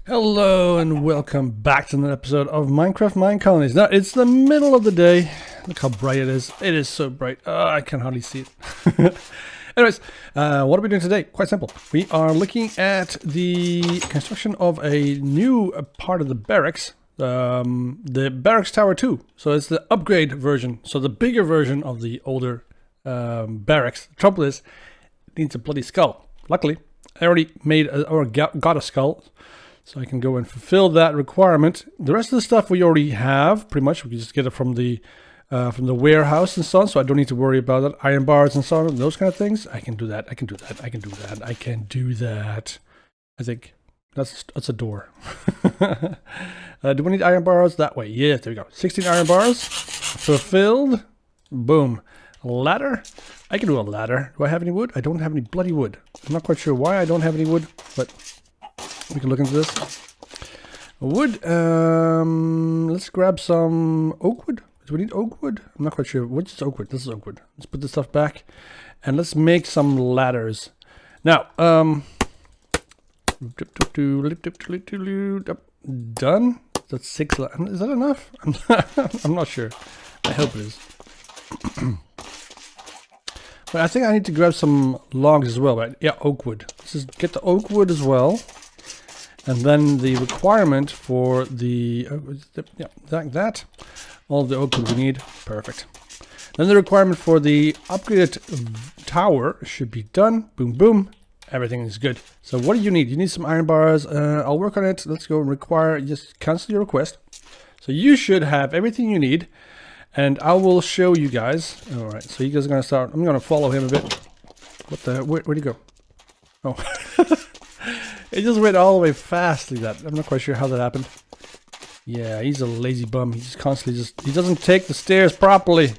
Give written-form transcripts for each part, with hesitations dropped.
Hello and welcome back to another episode of Minecraft Minecolonies. Now it's the middle of the day. Look how bright it is. It is so bright. I can hardly see it. Anyways, what are we doing today? Quite simple. We are looking at the construction of a new part of the barracks. The barracks tower 2. So it's the upgrade version. So the bigger version of the older barracks. The trouble is, it needs a bloody skull. Luckily, I already made got a skull. So I can go and fulfill that requirement. The rest of the stuff we already have, pretty much. We can just get it from the warehouse and so on. So I don't need to worry about that. Iron bars and so on, those kind of things. I can do that. I can do that. I can do that. I can do that. I think that's a door. Do we need iron bars that way? Yeah, there we go. 16 iron bars. Fulfilled. Boom. Ladder. I can do a ladder. Do I have any wood? I don't have any bloody wood. I'm not quite sure why I don't have any wood, but we can look into this. Wood. Let's grab some oak wood. Do we need oak wood? I'm not quite sure. Which is oak wood? This is oak wood. Let's put this stuff back. And let's make some ladders. Now, done. That's 6. Is that enough? I'm not sure. I hope it is. But I think I need to grab some logs as well, right? Yeah, oak wood. Let's just get the oak wood as well. And then the requirement for the, that, all the oak wood we need, perfect. Then the requirement for the upgraded tower should be done, boom, boom, everything is good. So what do you need? You need some iron bars, I'll work on it, let's go require, just cancel your request. So you should have everything you need, and I will show you guys. All right, so you guys are gonna start, I'm gonna follow him a bit. What the, where'd he go? Oh. It just went all the way fast like that. I'm not quite sure how that happened. Yeah, he's a lazy bum. He just constantly he doesn't take the stairs properly.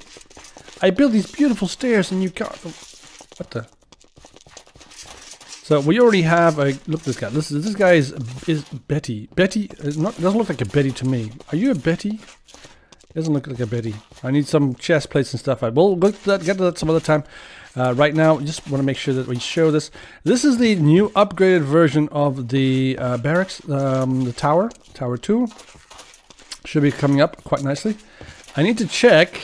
I built these beautiful stairs and you can't. What the? So we already have a, look at this guy. This guy is Betty. Betty doesn't look like a Betty to me. Are you a Betty? Doesn't look like a Betty. I need some chest plates and stuff. We'll get to that some other time. Right now, just want to make sure that we show this. This is the new upgraded version of the barracks, the tower 2. Should be coming up quite nicely. I need to check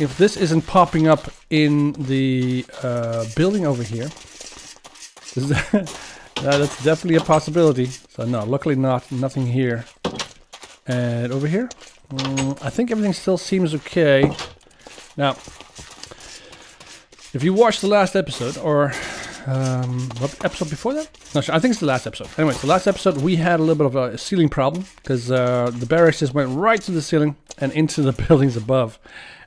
if this isn't popping up in the building over here. That's definitely a possibility. So no, luckily nothing here. And over here, I think everything still seems okay. Now, if you watched the last episode, or what episode before that? No, I think it's the last episode. Anyways, the last episode we had a little bit of a ceiling problem because the barracks just went right to the ceiling and into the buildings above,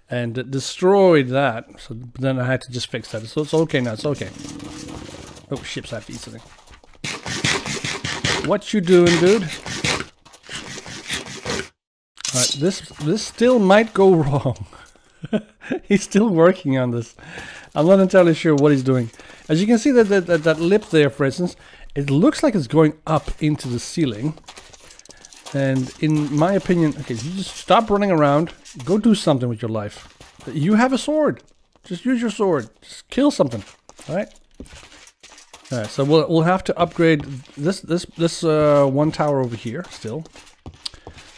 and destroyed that. So then I had to just fix that. So it's okay now. It's okay. Oh, ships have to eat something. What you doing, dude? All right, this still might go wrong. He's still working on this. I'm not entirely sure what he's doing. As you can see, that lip there, for instance, it looks like it's going up into the ceiling. And in my opinion, okay, you just stop running around. Go do something with your life. You have a sword. Just use your sword. Just kill something. All right. All right. So we'll have to upgrade this one tower over here still.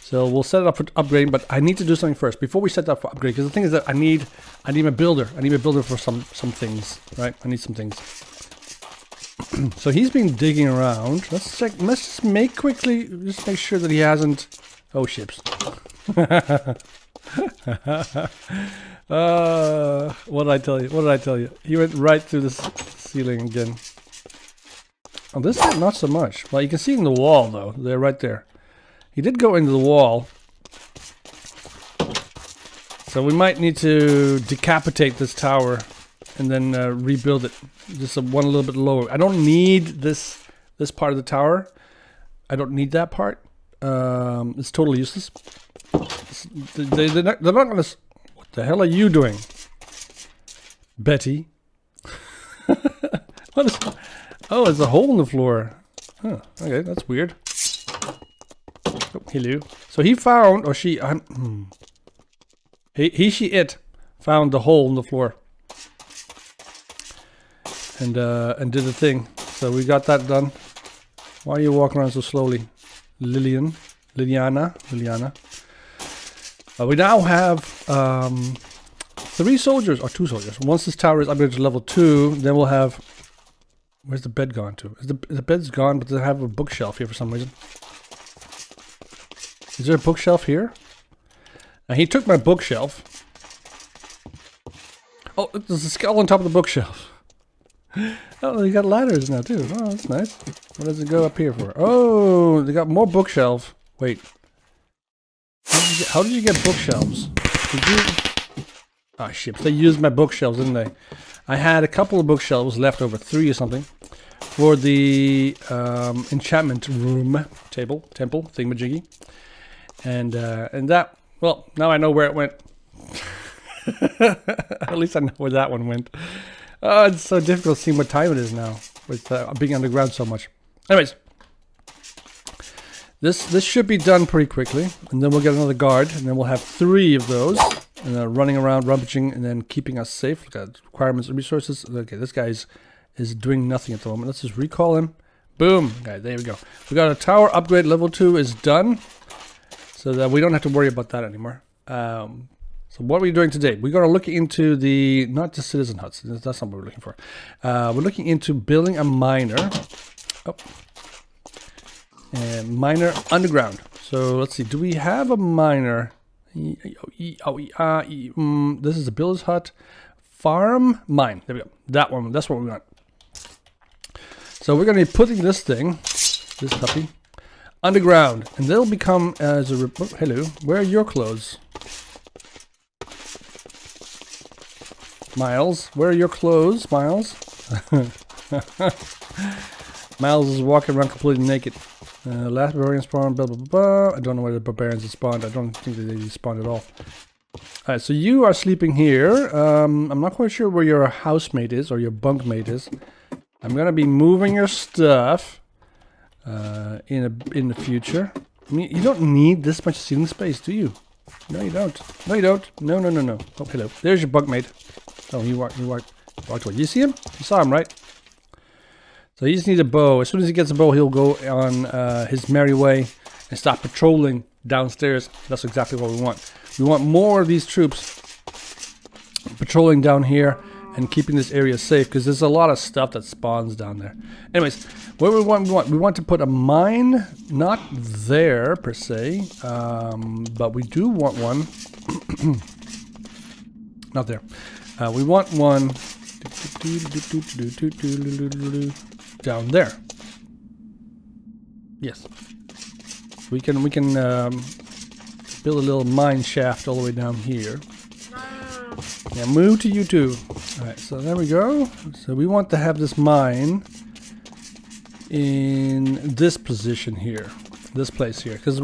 So we'll set it up for upgrading, but I need to do something first before we set that up for upgrade. Because the thing is that I need a builder. I need a builder for some things, right? I need some things. So he's been digging around. Let's check. Let's just make quickly. Just make sure that he hasn't. Oh, ships. What did I tell you? What did I tell you? He went right through the ceiling again. Oh, this is not so much. Well, you can see in the wall though. They're right there. He did go into the wall. So we might need to decapitate this tower and then rebuild it. Just one a little bit lower. I don't need this part of the tower. I don't need that part. It's totally useless. They're not gonna... What the hell are you doing? Betty? What is... Oh, there's a hole in the floor. Huh, okay, that's weird. Oh, hello. So he found, or she, it found the hole in the floor, and did the thing. So we got that done. Why are you walking around so slowly? Liliana. We now have 3 soldiers, or 2 soldiers. Once this tower is upgraded to level 2, then we'll have... Where's the bed gone to? The bed's gone, but they have a bookshelf here for some reason. Is there a bookshelf here? Now he took my bookshelf. Oh, there's a skull on top of the bookshelf. Oh, they got ladders now too. Oh, that's nice. What does it go up here for? Oh, they got more bookshelf. Wait. How did you get bookshelves? Did you... Oh shit, they used my bookshelves, didn't they? I had a couple of bookshelves left over, 3 or something, for the enchantment room temple thingamajiggy. And that, well, now I know where it went. At least I know where that one went. Oh, it's so difficult seeing what time it is now with being underground so much. Anyways, this should be done pretty quickly, and then we'll get another guard, and then we'll have 3 of those, and running around, rummaging, and then keeping us safe. Look at requirements and resources. Okay, this guy is doing nothing at the moment. Let's just recall him. Boom. Okay, there we go. We got a tower upgrade. Level 2 is done, so that we don't have to worry about that anymore. So what are we doing today? We're going to look into the, not the citizen huts. That's not what we're looking for. We're looking into building a miner. Oh. And miner underground. So let's see. Do we have a miner? This is a builder's hut. Farm, mine. There we go. That one. That's what we want. So we're going to be putting this thing, this puppy, underground. And they'll become as a... Oh, hello. Where are your clothes? Miles, where are your clothes, Miles? Miles is walking around completely naked. Last barbarian spawn, blah, blah, blah, blah. I don't know where the barbarians have spawned. I don't think that they spawned at all. Alright, so you are sleeping here. I'm not quite sure where your housemate is, or your bunkmate is. I'm gonna be moving your stuff in the future. I mean, you don't need this much ceiling space, do you? No, you don't. No, you don't. No, no, no, no. Oh, hello. There's your bunkmate. Oh, he walked away. You see him? You saw him, right? So he just needs a bow. As soon as he gets a bow, he'll go on his merry way and start patrolling downstairs. That's exactly what we want. We want more of these troops patrolling down here and keeping this area safe, because there's a lot of stuff that spawns down there. Anyways, what we want to put a mine, not there per se, but we do want one. Not there. We want one down there. Yes, we can build a little mine shaft all the way down here. Yeah, move to you two. Alright, so there we go. So we want to have this mine in this position here, this place here, because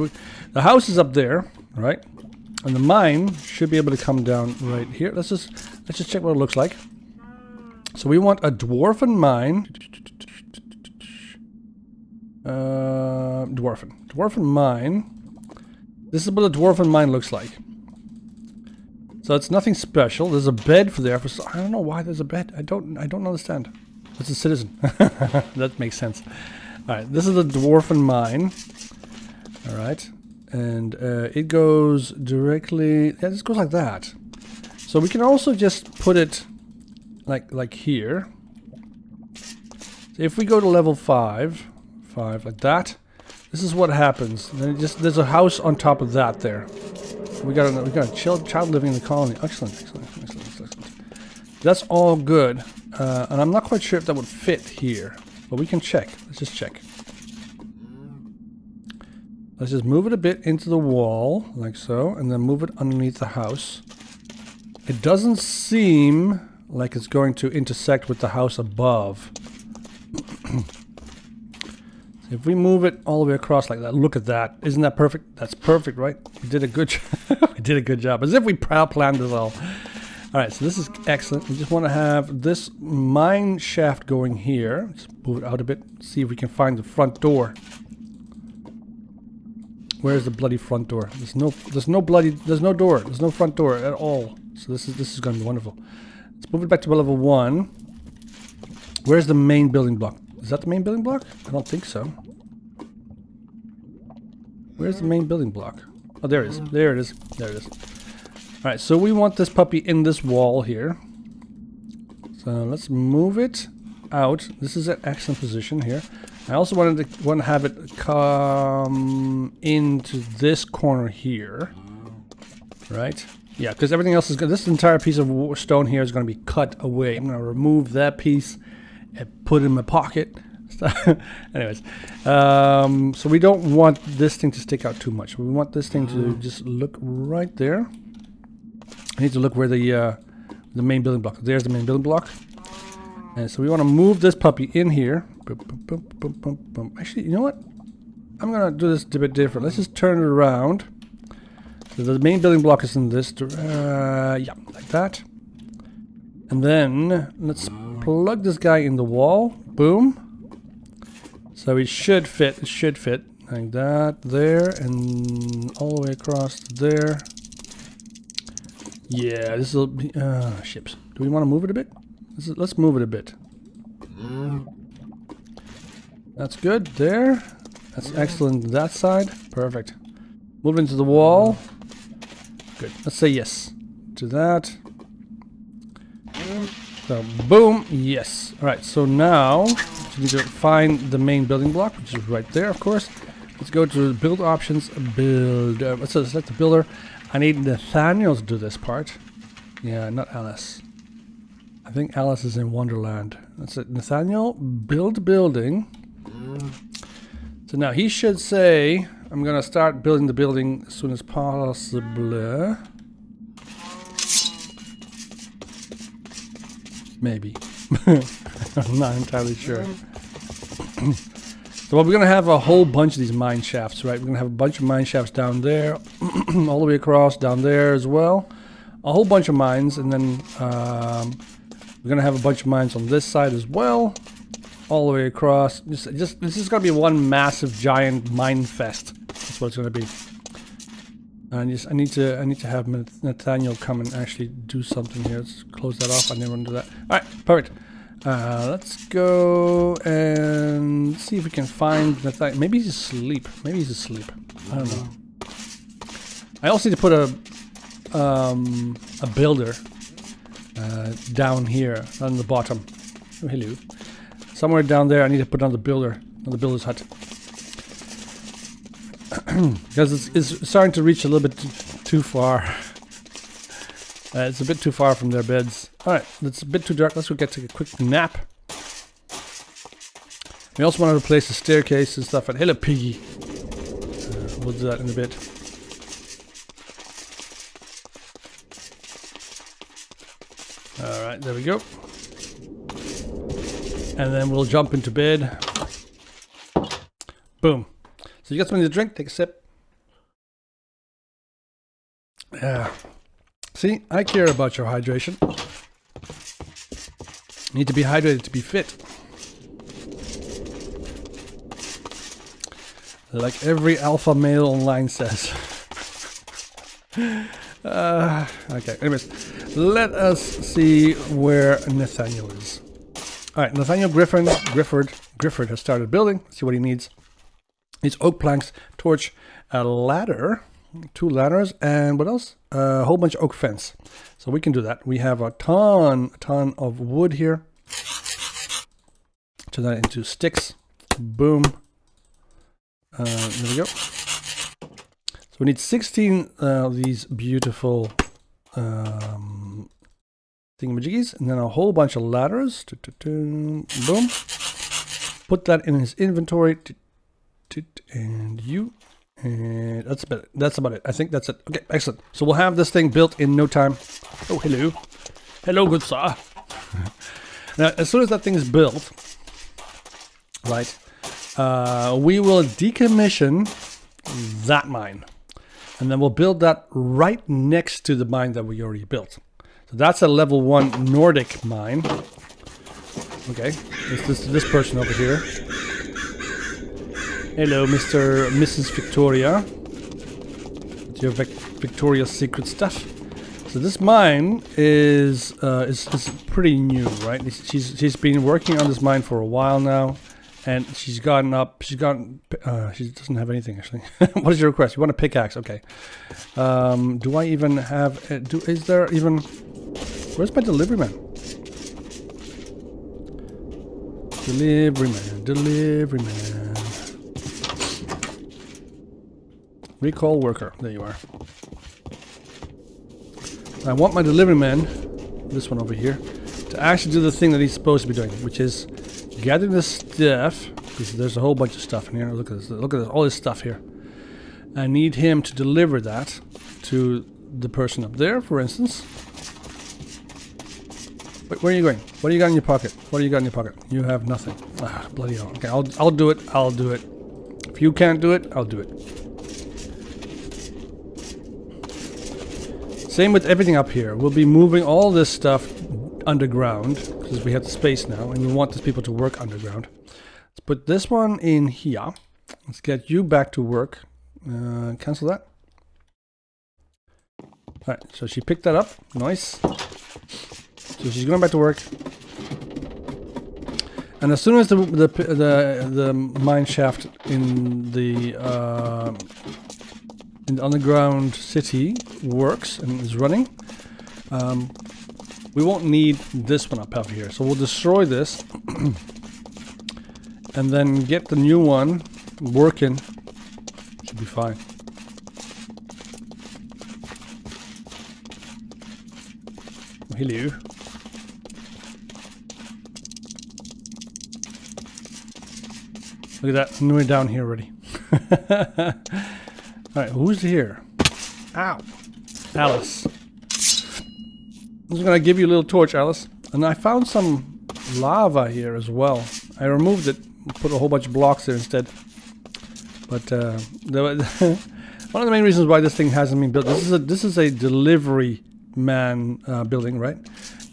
the house is up there, right? And the mine should be able to come down right here. Let's just check what it looks like. So we want a dwarven mine. Dwarven mine. This is what a dwarven mine looks like. So it's nothing special. There's a bed for there. I don't know why there's a bed. I don't understand. It's a citizen. That makes sense. All right, this is the dwarven mine. All right, and it goes directly. Yeah, this goes like that. So we can also just put it like here. So if we go to level 5 like that, this is what happens. And then there's a house on top of that there. We got a child living in the colony. Excellent. That's all good. And I'm not quite sure if that would fit here, but we can check. Let's just check. Let's just move it a bit into the wall, like so, and then move it underneath the house. It doesn't seem like it's going to intersect with the house above. So if we move it all the way across like that, look at that. Isn't that perfect? That's perfect, right? We did a good job. We did a good job. As if we planned this all. Alright, so this is excellent. We just want to have this mine shaft going here. Just move it out a bit. See if we can find the front door. Where's the bloody front door? There's no door. There's no front door at all. So this is going to be wonderful. Let's move it back to level 1. Where's the main building block? Is that the main building block? I don't think so. Alright, so this is excellent. We just want to have this mine shaft going here. Just move it out a bit. See if we can find the front door. Where's the front door? There's no door. There's no front door at all. So this is going to be wonderful. Let's move it back to level 1. Where's the main building block? I don't think so. Where's the main building block? Oh, there it is. There it is. There it is. Alright, so we want this puppy in this wall here. So let's move it out. This is an excellent position here. I also want to have it come into this corner here. Right? Yeah, because everything else is good. This entire piece of stone here is going to be cut away. I'm going to remove that piece and put it in my pocket. Anyways, so we don't want this thing to stick out too much. We want this thing to just look right there. I need to look where the main building block. There's the main building block. And so we want to move this puppy in here. Boom, boom, boom, boom, boom, boom. Actually, you know what? I'm gonna do this a bit different. Let's just turn it around. So the main building block is in this. Yeah, like that. And then let's plug this guy in the wall. Boom. So it should fit. It should fit like that. There and all the way across there. Yeah, this will be ships. Do we want to move it a bit? Let's move it a bit. That's good there. That's excellent that side. Perfect. Move into the wall. Good. Let's say yes to that. So boom, yes. Alright, so now we need to find the main building block, which is right there, of course. Let's go to build options, build. Let's select the builder. I need Nathaniel to do this part. Yeah, not Alice. I think Alice is in Wonderland. That's it. Nathaniel, build building. So now he should say, I'm gonna start building the building as soon as possible. Maybe. I'm not entirely sure. So we're gonna have a whole bunch of these mine shafts, right? We're gonna have a bunch of mine shafts down there, all the way across, down there as well. A whole bunch of mines, and then we're gonna have a bunch of mines on this side as well, all the way across. This is gonna be one massive giant mine fest. That's what it's gonna be. I need to have Nathaniel come and actually do something here. Let's close that off. I didn't want to do that. All right, perfect. Let's go and see if we can find Nathaniel. Maybe he's asleep. Maybe he's asleep. I don't know. I also need to put a builder down here on the bottom. Oh, hello. Somewhere down there, I need to put on the builder's hut. Because it's starting to reach a little bit too far. It's a bit too far from their beds. Alright, it's a bit too dark. Let's go get to a quick nap. We also want to replace the staircase and stuff. And hello, piggy. We'll do that in a bit. Alright, there we go. And then we'll jump into bed. Boom. So you got something to drink? Take a sip. Yeah. See, I care about your hydration. You need to be hydrated to be fit. Like every alpha male online says. Okay, anyways. Let us see where Nathaniel is. Alright, Nathaniel Grifford has started building. Let's see what he needs. It's oak planks, torch, a ladder, 2 ladders, and what else? A whole bunch of oak fence. So we can do that. We have a ton of wood here. Turn that into sticks. Boom. There we go. So we need 16 of these beautiful thingamajiggies, and then a whole bunch of ladders. Boom. Put that in his inventory. And you, and that's about it. I think that's it. Okay, excellent. So we'll have this thing built in no time. Oh, hello, good sir. Now, as soon as that thing is built, right, we will decommission that mine, and then we'll build that right next to the mine that we already built. So that's a level 1 Nordic mine. Okay, this person over here. Hello, Mrs. Victoria. With your Victoria's Secret stuff. So this mine is pretty new, right? She's been working on this mine for a while now, And she's gotten up. She doesn't have anything actually. What is your request? You want a pickaxe? Okay. Do I even have? Is there even? Where's my delivery man? Delivery man. Delivery man. Recall worker. There you are. I want my delivery man, this one over here, to actually do the thing that he's supposed to be doing, which is gathering the stuff, because there's a whole bunch of stuff in here. Look at this. Look at this. All this stuff here. I need him to deliver that to the person up there, for instance. Wait, where are you going? What do you got in your pocket? What do you got in your pocket? You have nothing. Ah, bloody hell. Okay, I'll do it. I'll do it. If you can't do it, I'll do it. Same with everything up here. We'll be moving all this stuff underground because we have the space now and we want these people to work underground. Let's put this one in here. Let's get you back to work. Cancel that. Alright, so she picked that up. Nice. So she's going back to work. And as soon as the mine shaft in the underground city works and is running, we won't need this one up here. So we'll destroy this and then get the new one working. Should be fine. Hello. Look at that, we're down here already. Alright, who's here? Ow! Alice. I'm just gonna give you a little torch, Alice. And I found some lava here as well. I removed it, put a whole bunch of blocks there instead. But one of the main reasons why this thing hasn't been built, this is a delivery man building, right?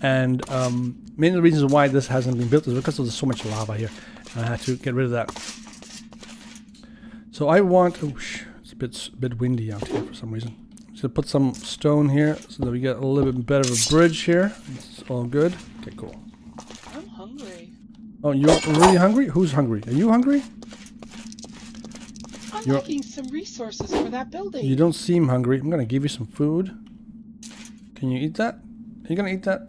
And many of the reasons why this hasn't been built is because there's so much lava here. I had to get rid of that. So I want, it's a bit windy out here for some reason. So put some stone here so that we get a little bit better of a bridge here. It's all good. Okay, cool. I'm hungry. Oh, you're really hungry? Who's hungry? Are you hungry? I'm making some resources for that building. You don't seem hungry. I'm gonna give you some food. Can you eat that? Are you gonna eat that?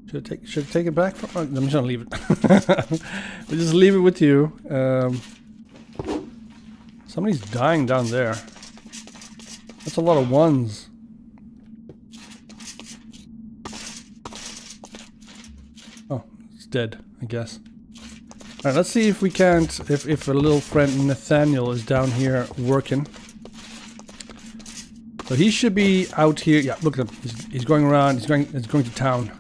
Should I take it back? I'm just gonna leave it. We'll just leave it with you. Somebody's dying down there. That's a lot of ones. Oh, it's dead, I guess. Alright, let's see if we can't, if a little friend Nathaniel is down here working. So he should be out here. Yeah, look at him. He's going around. He's going to town.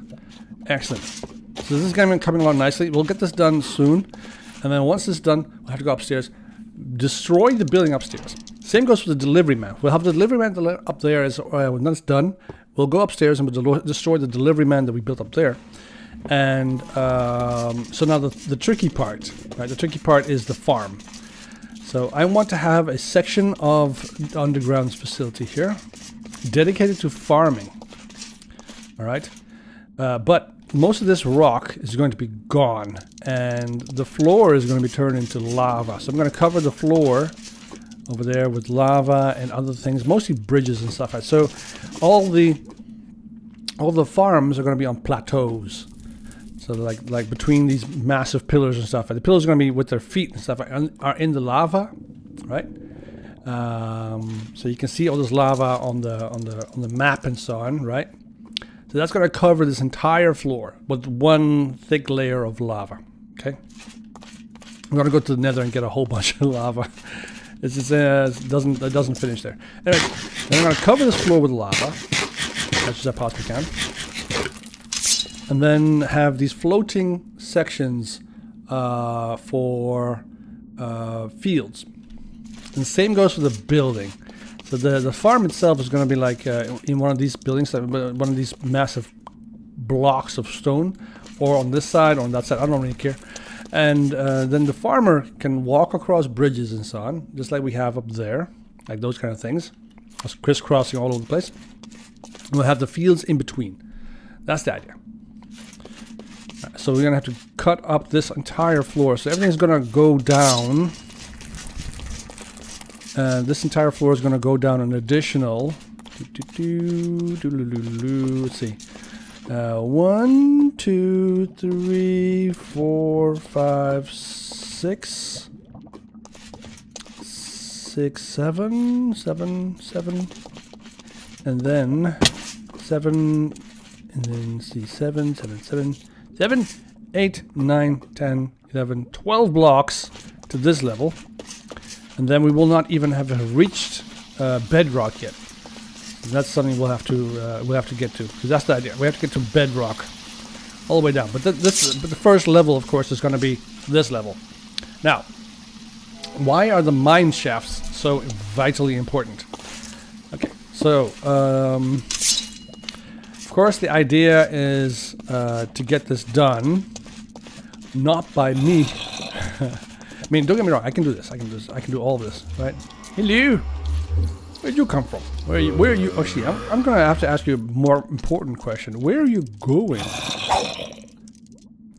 Excellent. So this is going to be coming along nicely. We'll get this done soon. And then once this is done, we'll have to go upstairs. Destroy the building upstairs. Same goes for the delivery man. We'll have the delivery man up there. When that's done, we'll go upstairs and we'll destroy the delivery man that we built up there. And so now the tricky part, right? The tricky part is the farm. So I want to have a section of the underground facility here dedicated to farming. All right. But most of this rock is going to be gone and the floor is going to be turned into lava. So I'm going to cover the floor over there with lava and other things, mostly bridges and stuff. So all the farms are going to be on plateaus. So like between these massive pillars and stuff. And the pillars are going to be with their feet and stuff are in the lava, right? So you can see all this lava on the map and so on, right? So that's going to cover this entire floor with one thick layer of lava. Okay. I'm going to go to the nether and get a whole bunch of lava. It doesn't finish there. Anyway, then I'm going to cover this floor with lava as much as I possibly can. And then have these floating sections for fields. And the same goes for the building. So the farm itself is going to be like in one of these buildings, one of these massive blocks of stone, or on this side or on that side. I don't really care. And then the farmer can walk across bridges and so on, just like we have up there, like those kind of things, just crisscrossing all over the place. And we'll have the fields in between. That's the idea. So we're gonna have to cut up this entire floor. So everything's gonna go down. This entire floor is gonna go down an additional. Let's see. 1, 2, 3, 4, 5, 6, 7, 7, and then 7, and then see 7, 8, 9, 10, 11, 12 blocks to this level, and then we will not even have reached bedrock yet. That's something we'll have to get to, because that's the idea. We have to get to bedrock all the way down. But but the first level, of course, is going to be this level. Now, why are the mine shafts so vitally important? Okay, so of course the idea is to get this done, not by me. I mean, don't get me wrong. I can do this. I can do all of this, right? Hello. Where'd you come from? Where are you? Oh, see, I'm gonna have to ask you a more important question. Where are you going?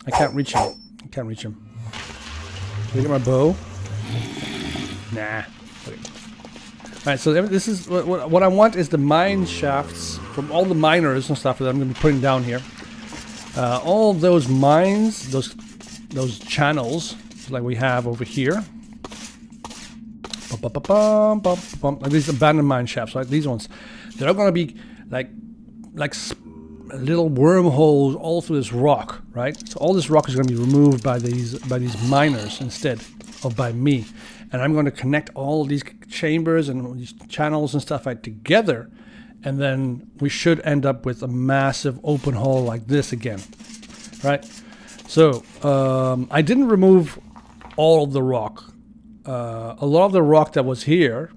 I can't reach him. I can't reach him. Can I get my bow? Nah. Okay. Alright, so this is what I want is the mine shafts from all the miners and stuff that I'm gonna be putting down here. All those mines, those channels, like we have over here. Like these abandoned mine shafts, right? These ones, they're all gonna be like little wormholes all through this rock, right? So all this rock is gonna be removed by these miners instead of by me, and I'm going to connect all these chambers and these channels and stuff right together, and then we should end up with a massive open hole like this again, right? So I didn't remove all of the rock. A lot of the rock that was here,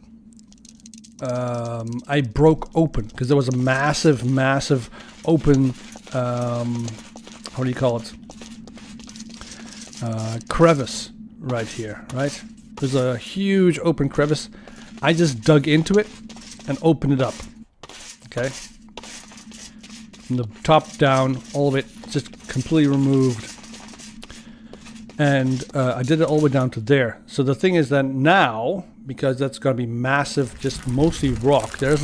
I broke open because there was a massive open, how do you call it? Crevice right here, right? There's a huge open crevice. I just dug into it and opened it up. Okay? From the top down, all of it just completely removed. And I did it all the way down to there. So the thing is that now, because that's going to be massive, just mostly rock, there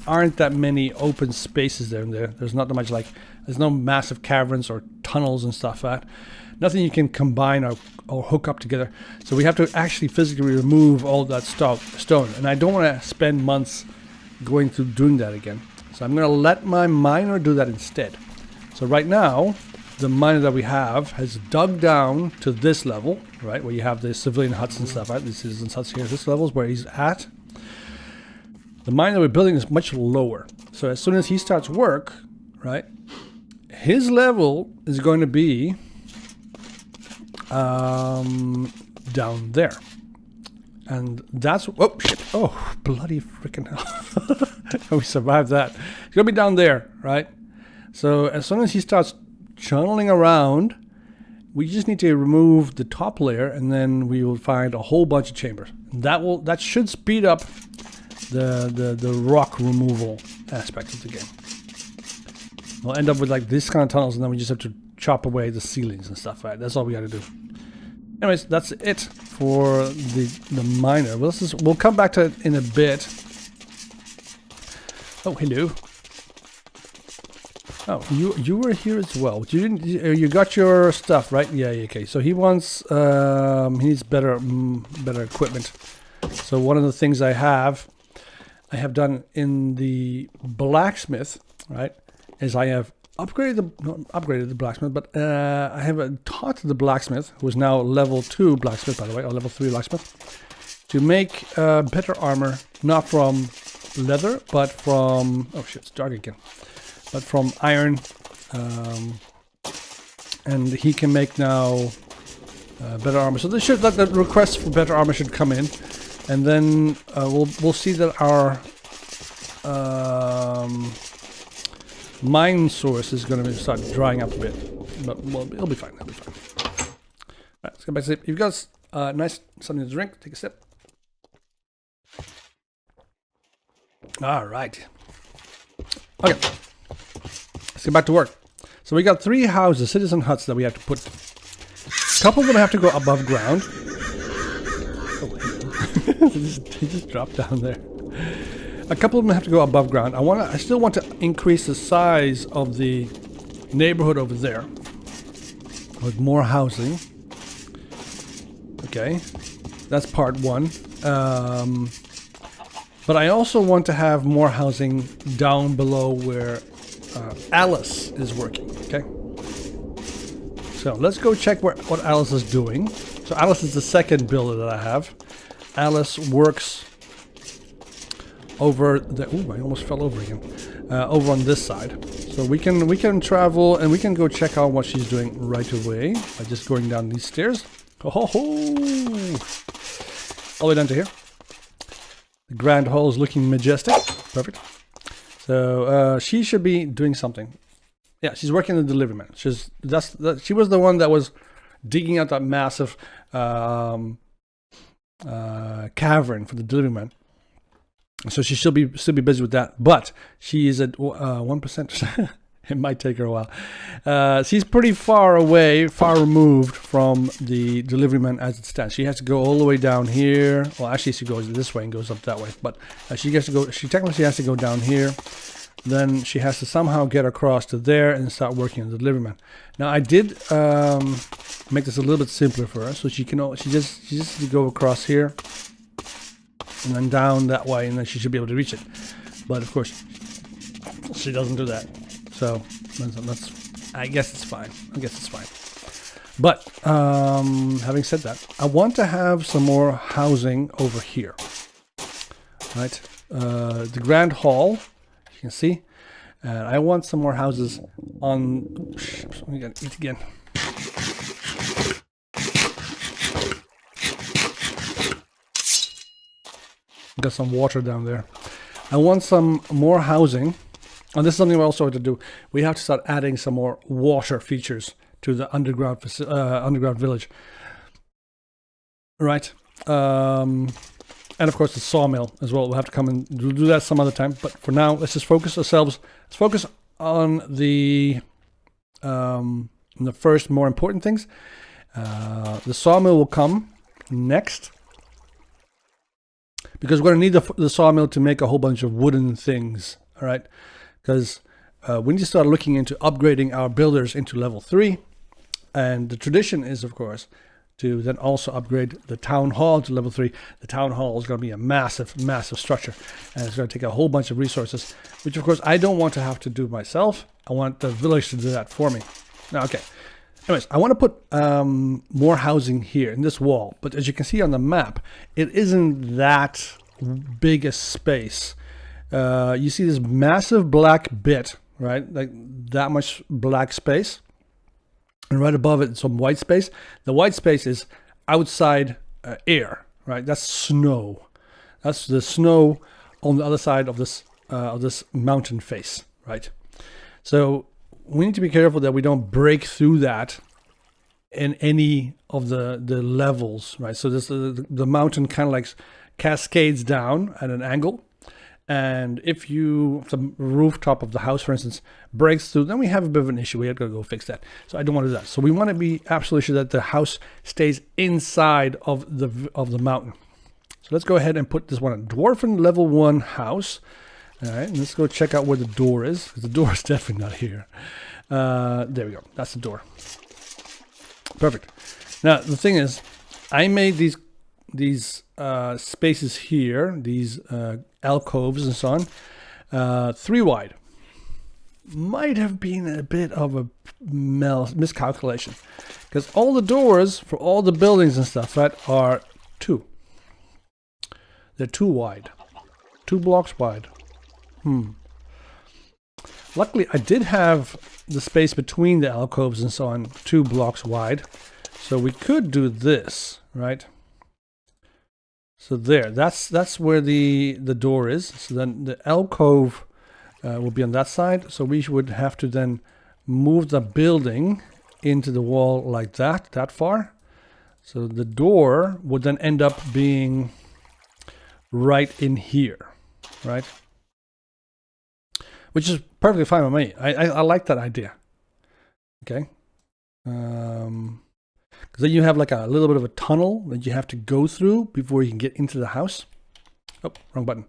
aren't that many open spaces there. There's not that much, like, there's no massive caverns or tunnels and stuff like that. Nothing you can combine or hook up together. So we have to actually physically remove all that stone. And I don't want to spend months going through doing that again. So I'm going to let my miner do that instead. So right now, the miner that we have has dug down to this level, right, where you have the civilian huts and stuff, right? The citizens' huts here. This level is where he's at. The mine that we're building is much lower. So as soon as he starts work, right, his level is going to be down there. And that's, oh shit, oh bloody freaking hell. We survived that. It's going to be down there, right? So as soon as he starts channeling around, we just need to remove the top layer, and then we will find a whole bunch of chambers. That should speed up the rock removal aspect of the game. We'll end up with like this kind of tunnels, and then we just have to chop away the ceilings and stuff, right? That's all we got to do. Anyways, that's it for the miner. We'll come back to it in a bit. Oh, hello. Oh, you were here as well. You got your stuff, right? Yeah, okay. So he wants he needs better equipment. So one of the things I have done in the blacksmith, right, is I have not upgraded the blacksmith, but I have taught the blacksmith, who is now level 2 blacksmith, by the way, or level 3 blacksmith, to make better armor, not from leather, but from, oh shit, it's dark again, but from iron, and he can make now better armor. So the request for better armor should come in, and then we'll see that our mine source is going to start drying up a bit, but well, it'll be fine. It'll be fine. All right, let's get back to sleep. You've got nice something to drink. Take a sip. All right. Okay. Let's get back to work. So we got 3 houses, citizen huts that we have to put. A couple of them have to go above ground. Oh, he just dropped down there. A couple of them have to go above ground. I still want to increase the size of the neighborhood over there with more housing. Okay, that's part 1. But I also want to have more housing down below where Alice is working. Okay, so let's go check what Alice is doing. So Alice is the second builder that I have. Alice works over the. Ooh, I almost fell over again. Over on this side. So we can travel and we can go check out what she's doing right away by just going down these stairs. Oh, ho, ho. All the way down to here. The grand hall is looking majestic. Perfect. So she should be doing something. Yeah, she's working in the delivery man. She was the one that was digging out that massive cavern for the delivery man. So she still be busy with that. But she is at 1%. It might take her a while. She's pretty far away, far removed from the delivery man as it stands. She has to go all the way down here. Well, actually, she goes this way and goes up that way. But she gets to go. She technically has to go down here. Then she has to somehow get across to there and start working on the delivery man. Now, I did make this a little bit simpler for her, so she can. She just needs to go across here and then down that way, and then she should be able to reach it. But of course, she doesn't do that. So that's I guess it's fine. But having said that, I want to have some more housing over here. Right, the grand hall, you can see, and I want some more houses on. I'm gonna eat again. Got some water down there. I want some more housing. And this is something we also have to do. We have to start adding some more water features to the underground village. Right. And of course the sawmill as well. We'll have to come and do that some other time. But for now, let's just focus ourselves. Let's focus on the first more important things. The sawmill will come next. Because we're going to need the sawmill to make a whole bunch of wooden things. All right. Because we need to start looking into upgrading our builders into level 3. And the tradition is, of course, to then also upgrade the town hall to level 3. The town hall is going to be a massive, massive structure. And it's going to take a whole bunch of resources, which, of course, I don't want to have to do myself. I want the village to do that for me. Now, okay. Anyways, I want to put more housing here in this wall. But as you can see on the map, it isn't that big a space. You see this massive black bit, right? Like that much black space. And right above it, some white space. The white space is outside air, right? That's snow. That's the snow on the other side of this mountain face, right? So we need to be careful that we don't break through that in any of the levels, right? So this the mountain kind of like cascades down at an angle. And if the rooftop of the house, for instance, breaks through, then we have a bit of an issue. We have to go fix that. So I don't want to do that. So we want to be absolutely sure that the house stays inside of the mountain. So let's go ahead and put this one in. Dwarfen level 1 house. All right, and let's go check out where the door is, because the door is definitely not here. There we go. That's the door. Perfect. Now the thing is, I made these spaces here, these alcoves and so on, 3 wide. Might have been a bit of a miscalculation, because all the doors for all the buildings and stuff, right, are 2. They're 2 wide, 2 blocks wide. Luckily, I did have the space between the alcoves and so on 2 blocks wide, so we could do this, right? So there, that's where the door is. So then the alcove will be on that side. So we would have to then move the building into the wall like that far. So the door would then end up being right in here, right? Which is perfectly fine with me. I like that idea. Okay. Because then you have like a little bit of a tunnel that you have to go through before you can get into the house. Oh, wrong button.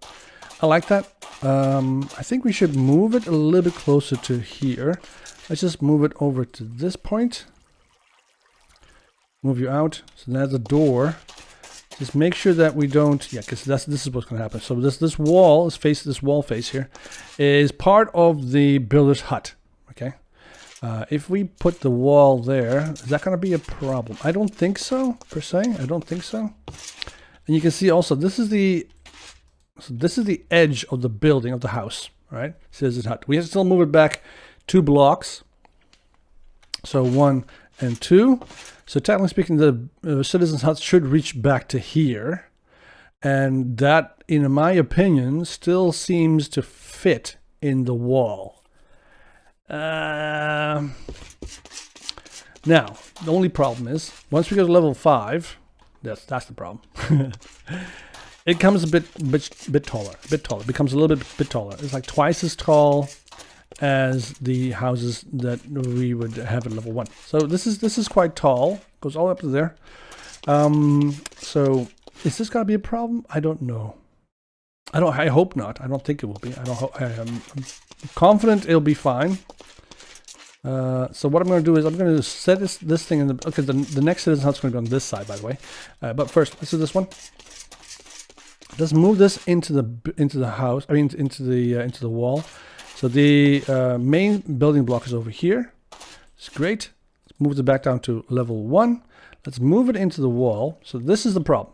I like that. I think we should move it a little bit closer to here. Let's just move it over to this point. Move you out. So there's a door. Just make sure that we don't, yeah, because this is what's going to happen. So this wall is this wall face here is part of the builder's hut. Okay. If we put the wall there, is that going to be a problem? I don't think so, per se. I don't think so. And you can see also this is the edge of the building of the house, right? Citizen's hut. We have to still move it back 2 blocks. So 1 and 2. So technically speaking, the citizen's hut should reach back to here. And that, in my opinion, still seems to fit in the wall. Now, the only problem is, once we go to level 5, that's the problem. It comes a bit taller, It becomes a little bit taller. It's like twice as tall as the houses that we would have at level 1. So this is quite tall. Goes all the way up to there. So is this gonna be a problem? I don't know. I hope not. I don't think it will be. I'm confident it'll be fine. So what I'm going to do is I'm going to set this thing in the. Okay, the next citizen house is going to be on this side, by the way. But first, let's do this one. Let's move this into the house. I mean, into the wall. So the main building block is over here. It's great. Let's move it back down to level 1. Let's move it into the wall. So this is the problem,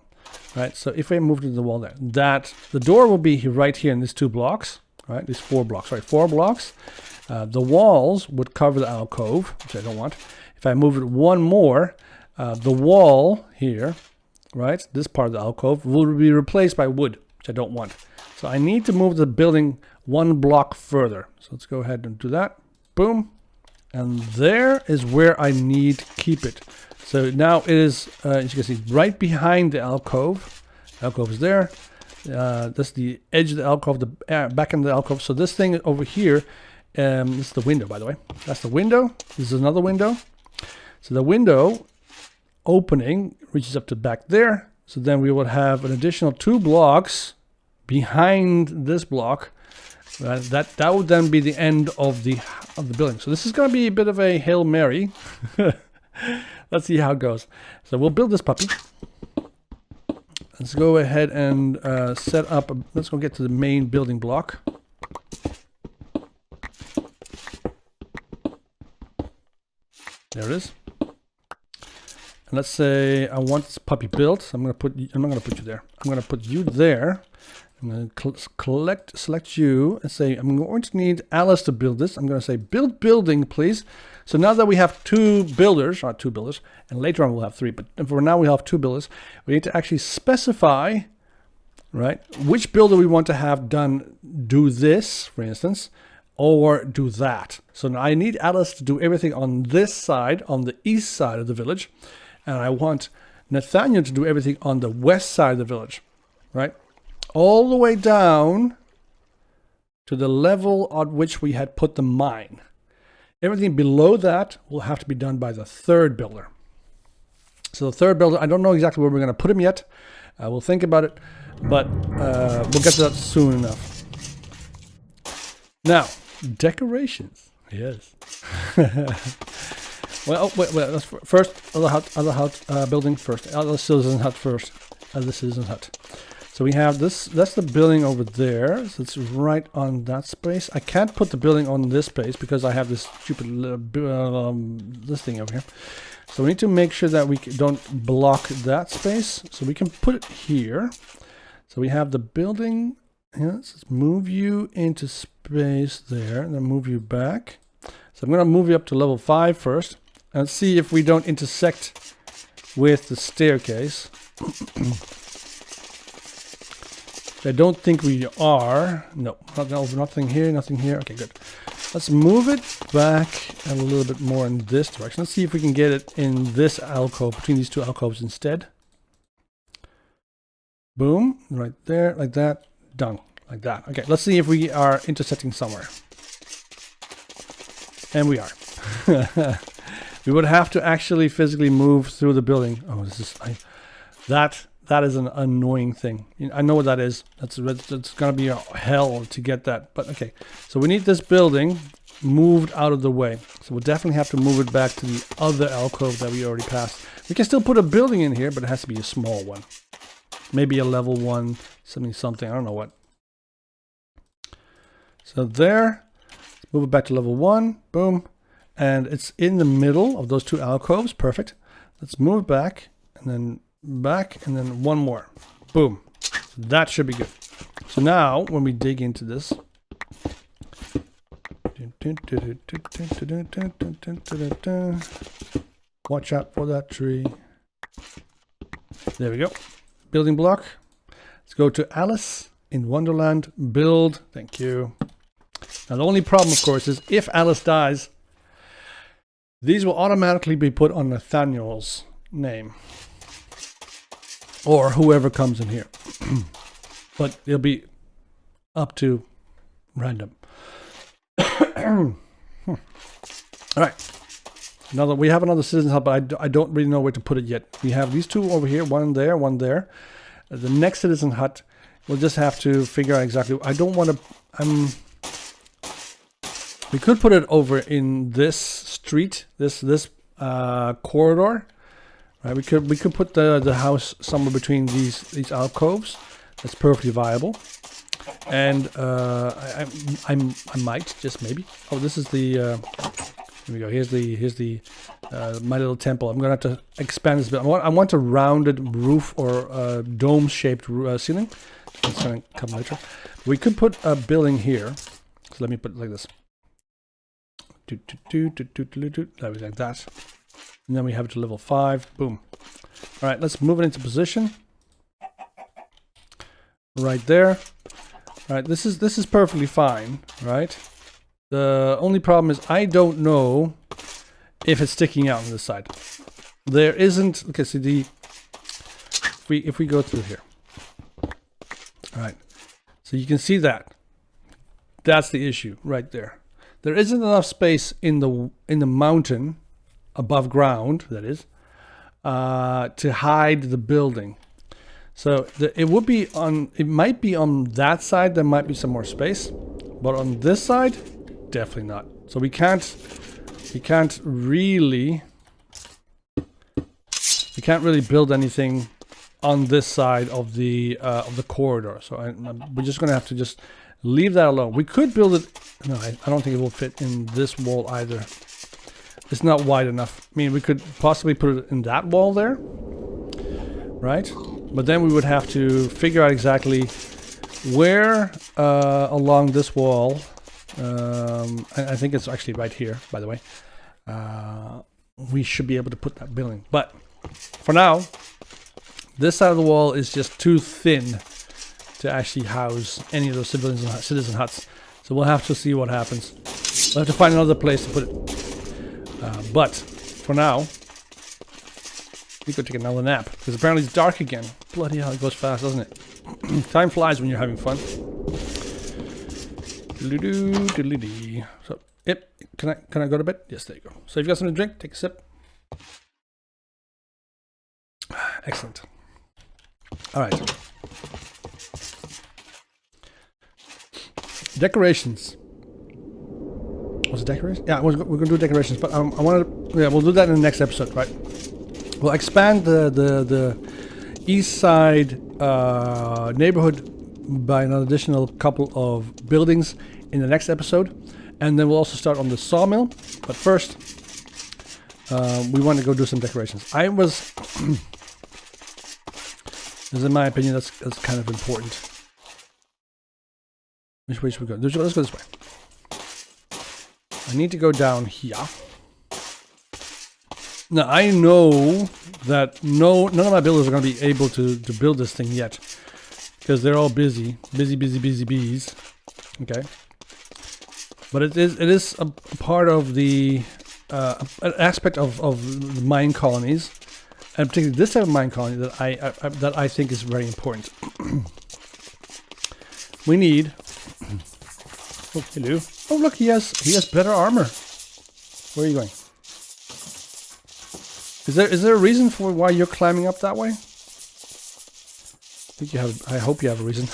right? So if I move it into the wall there, the door will be right here in these 2 blocks, right? These 4 blocks, right? 4 blocks. The walls would cover the alcove, which I don't want. If I move it 1 more, the wall here, right, this part of the alcove, will be replaced by wood, which I don't want. So I need to move the building 1 block further. So let's go ahead and do that. Boom. And there is where I need to keep it. So now it is, as you can see, right behind the alcove. The alcove is there. That's the edge of the alcove, the back end of the alcove. So this thing over here, this is the window, by the way. That's the window. This is another window. So the window opening reaches up to back there. So then we would have an additional 2 blocks behind this block. That would then be the end of the building. So this is going to be a bit of a Hail Mary. Let's see how it goes. So we'll build this puppy. Let's go ahead and set up. Let's go get to the main building block. There it is. And let's say I want this puppy built. I'm not going to put you there. I'm going to put you there. I'm going to select you and say I'm going to need Alice to build this. I'm going to say build building, please. So now that we have 2 builders, or 2 builders, and later on we'll have 3, but for now we have 2 builders, we need to actually specify, right, which builder we want to have done do this, for instance, or do that. So now I need Alice to do everything on this side, on the east side of the village, and I want Nathaniel to do everything on the west side of the village, right? All the way down to the level at which we had put the mine. Everything below that will have to be done by the 3rd builder. So the 3rd builder, I don't know exactly where we're going to put him yet. We'll think about it, but we'll get to that soon enough. Now, decorations. Yes. Well, wait, let's first other hut building first. Other citizen hut first. Other citizen hut. So we have this, that's the building over there. So it's right on that space. I can't put the building on this space because I have this stupid this thing over here. So we need to make sure that we don't block that space. So we can put it here. So we have the building. Yeah, let's move you into space there and then move you back. So I'm going to move you up to level 5 first and see if we don't intersect with the staircase. I don't think we are. No, nothing here, nothing here. Okay, good. Let's move it back a little bit more in this direction. Let's see if we can get it in this alcove, between these 2 alcoves instead. Boom, right there, like that. Done, like that. Okay, let's see if we are intersecting somewhere. And we are. we would have to actually physically move through the building. Oh, that is an annoying thing. I know what that is. It's gonna be a hell to get that. But okay, so we need this building moved out of the way. So we'll definitely have to move it back to the other alcove that we already passed. We can still put a building in here, but it has to be a small one. Maybe a level 1, something. I don't know what. So there, let's move it back to level 1. Boom. And it's in the middle of those 2 alcoves. Perfect. Let's move it back, and then back, and then one more. Boom. That should be good. So now, when we dig into this, watch out for that tree. There we go. Building block. Let's go to Alice in Wonderland. Build. Thank you. Now the only problem, of course, is if Alice dies, these will automatically be put on Nathaniel's name. Or whoever comes in here. But it'll be up to random. Alright. Now that we have another citizen hub, but I don't really know where to put it yet. We have these 2 over here, one there, one there. The next citizen hut, we'll just have to figure out exactly. I don't want to. We could put it over in this street, this corridor. Right? We could put the house somewhere between these alcoves. That's perfectly viable. And I might just maybe. Oh, this is the. Here we go. Here's the my little temple. I'm gonna have to expand this bit. I want a rounded roof or dome-shaped ceiling. It's gonna come later. We could put a building here. So let me put it like this. That was like that. And then we have it to level 5. Boom. All right, let's move it into position. Right there. All right, this is perfectly fine, right? The only problem is I don't know if it's sticking out on this side. There isn't. Okay, so if we go through here. All right. So you can see that. That's the issue right there. There isn't enough space in the mountain above ground, that is, to hide the building. So it might be on that side. There might be some more space, but on this side, definitely not. So we can't really build anything on this side of the corridor. So we're just gonna have to just leave that alone. We could build it. No, I don't think it will fit in this wall either. It's not wide enough. I mean, we could possibly put it in that wall there, right? But then we would have to figure out exactly where along this wall. I think it's actually right here, by the way. We should be able to put that building. But for now, this side of the wall is just too thin to actually house any of those citizen huts. So we'll have to see what happens. We'll have to find another place to put it. But for now, we could take another nap because apparently it's dark again. Bloody hell, it goes fast, doesn't it? Time flies when you're having fun. So, yep. Can I go to bed? Yes, there you go. So if you got something to drink, take a sip. Excellent. All right. Decorations. Was it decorations? Yeah, we're gonna do decorations, but we'll do that in the next episode, right? We'll expand the east side neighborhood by an additional couple of buildings in the next episode, and then we'll also start on the sawmill. But first, we want to go do some decorations. Because in my opinion, that's kind of important. Which way should we go? Let's go this way. I need to go down here. Now I know that none of my builders are going to be able to build this thing yet, because they're all busy bees. Okay, but it is a part of the an aspect of the mine colonies, and particularly this type of mine colony that I think is very important. We need. Oh, hello. Oh, look, he has better armor. Where are you going? Is there a reason for why you're climbing up that way? I hope you have a reason.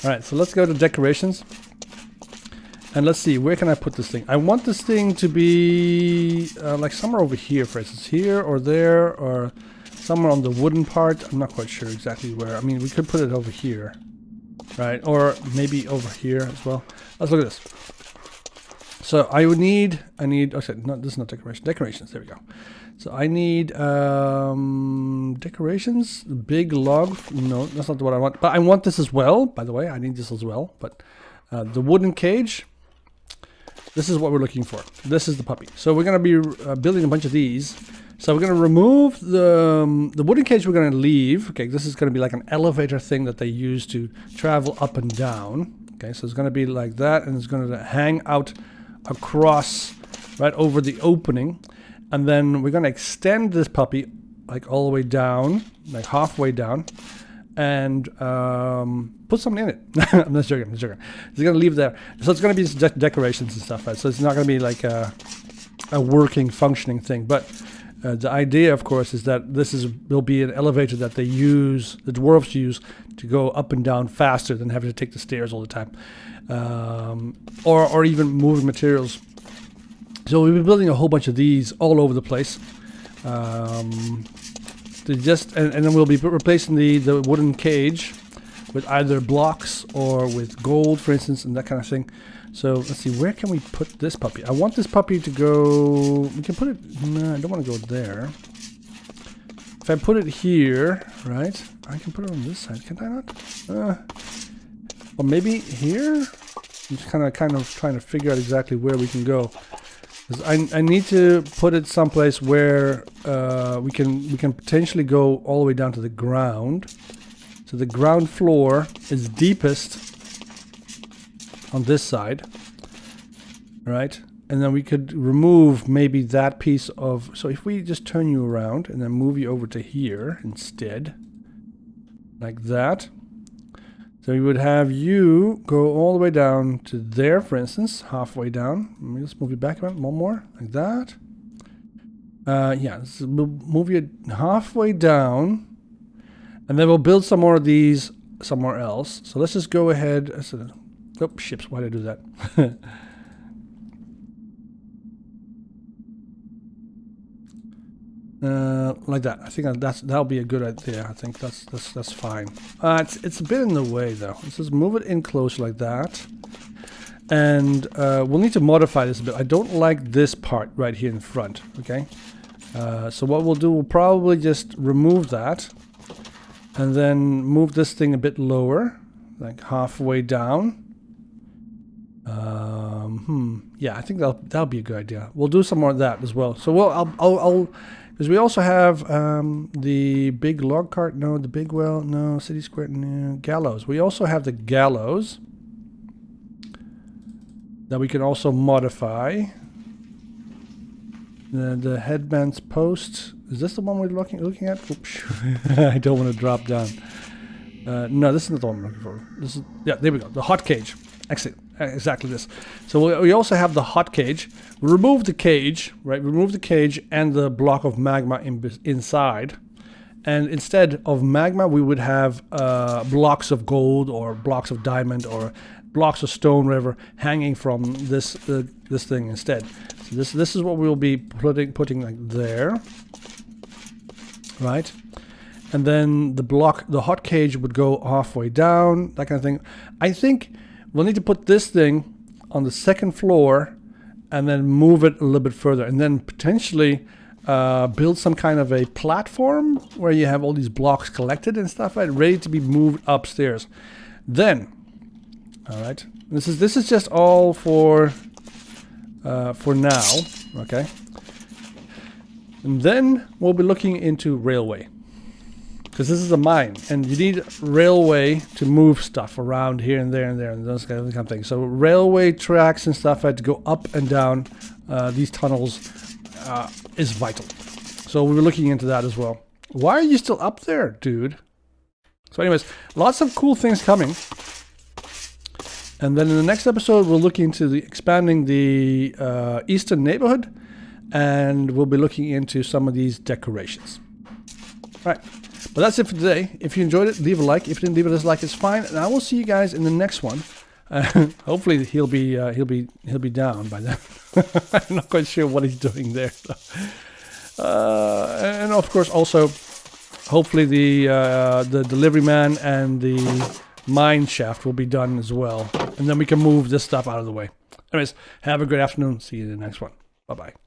All right, so let's go to decorations. And let's see, where can I put this thing? I want this thing to be like somewhere over here, for instance. Here or there or somewhere on the wooden part. I'm not quite sure exactly where. I mean, we could put it over here. Right, or maybe over here as well. Let's look at this. So I need, okay, no, this is not decoration. Decorations, there we go. So I need decorations, big log. No, that's not what I want. But I want this as well, by the way. I need this as well. But the wooden cage, this is what we're looking for. This is the puppy. So we're going to be building a bunch of these. So we're going to remove the wooden cage. We're going to leave. Okay, this is going to be like an elevator thing that they use to travel up and down. Okay, so it's going to be like that, and it's going to hang out across right over the opening. And then we're going to extend this puppy like all the way down, like halfway down, and put something in it. I'm not joking. It's going to leave there. So it's going to be decorations and stuff. Right? So it's not going to be like a working, functioning thing. But the idea, of course, is that will be an elevator that they use, the dwarves use, to go up and down faster than having to take the stairs all the time, or even moving materials. So we've been building a whole bunch of these all over the place. And then we'll be replacing the wooden cage with either blocks or with gold, for instance, and that kind of thing. So let's see, where can we put this puppy? I want this puppy to go. We can put it. No, I don't want to go there. If I put it here, right? I can put it on this side. Can I not? Or maybe here. I'm just kind of trying to figure out exactly where we can go. I need to put it someplace where we can potentially go all the way down to the ground. So the ground floor is deepest on this side, right? And then we could remove maybe that piece of. So if we just turn you around and then move you over to here instead, like that. So we would have you go all the way down to there, for instance, halfway down. Let me just move you back one more, like that. Yeah, so we'll move you halfway down, and then we'll build some more of these somewhere else. So let's just go ahead. Oh, ships, why did I do that? Like that. I think that'll be a good idea. I think that's fine. It's a bit in the way though. Let's just move it in close like that, and we'll need to modify this a bit. I don't like this part right here in front. Okay, so what we'll do, we'll probably just remove that, and then move this thing a bit lower, like halfway down. Yeah, I think that'll be a good idea. We'll do some more of that as well. So I'll because we also have the big log cart, no, the big well, no, city square, no, gallows. We also have the gallows that we can also modify. The headman's post, is this the one we're looking at? Oops. I don't want to drop down. No, this is not the one I'm looking for. This is, yeah, there we go, the hot cage. Excellent. Exactly this. So we also have the hot cage. We remove the cage, right? Remove the cage and the block of magma inside. And instead of magma, we would have blocks of gold or blocks of diamond or blocks of stone, whatever, hanging from this thing instead. So this is what we'll be putting like there, right? And then the hot cage would go halfway down, that kind of thing. I think we'll need to put this thing on the second floor and then move it a little bit further, and then potentially build some kind of a platform where you have all these blocks collected and stuff, right, ready to be moved upstairs. Then, all right, this is just all for now, okay. And then we'll be looking into railway. Because this is a mine, and you need railway to move stuff around here and there and those kind of things. So railway tracks and stuff had to go up and down these tunnels is vital. So we were looking into that as well. Why are you still up there, dude? So anyways, lots of cool things coming. And then in the next episode, we'll look into expanding the eastern neighborhood. and we'll be looking into some of these decorations. All right, but that's it for today. If you enjoyed it, leave a like. If you didn't leave a dislike, it's fine. And I will see you guys in the next one. Hopefully he'll be down by then. I'm not quite sure what he's doing there. So. And of course, also hopefully the delivery man and the mine shaft will be done as well, and then we can move this stuff out of the way. Anyways, have a great afternoon. See you in the next one. Bye bye.